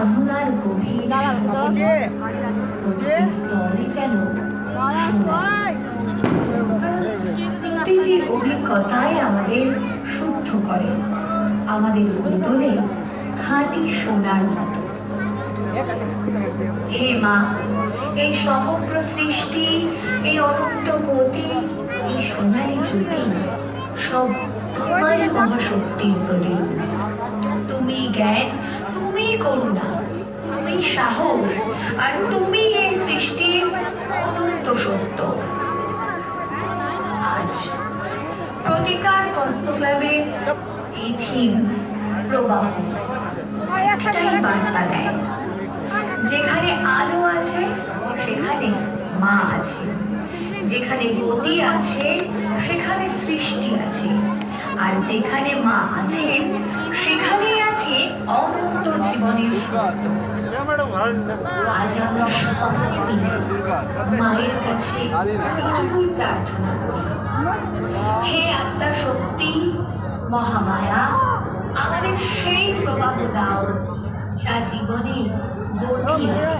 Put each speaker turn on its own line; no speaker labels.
সাধনার গভীর স্তরে যেন প্রতিটি অভিজ্ঞতায় আমাদের শুদ্ধ করে, আমাদের গড়ে তোলে খাঁটি সোনার মতো। হে মা, এই সমগ্র সৃষ্টি, এই অনন্ত গতি, এই সোনালি জ্যোতি সব তোমার মহাশক্তির প্রতীক। তুমি জ্ঞান, তুমি করুণা, তুমি সাহস, আর তুমি এই সৃষ্টির অনন্ত সত্য। আজ প্রতিকার কসমোক্লাবের এই থিম প্রবাহ একটাই বার্তা দেয়, যেখানে আলো আছে সেখানে মা আছে, যেখানে গতি আছে সেখানে সৃষ্টি আছে, আর যেখানে মা আছে সেখানেই আছে অনন্ত জীবনের সত্য। আজ আমরা সবাই মিলে মায়ের কাছে এটুকুই প্রার্থনা করি, হে আত্মা শক্তি, মহামায়া, আমাদের সেই প্রবাহ দাও যা জীবনে গতি আনে।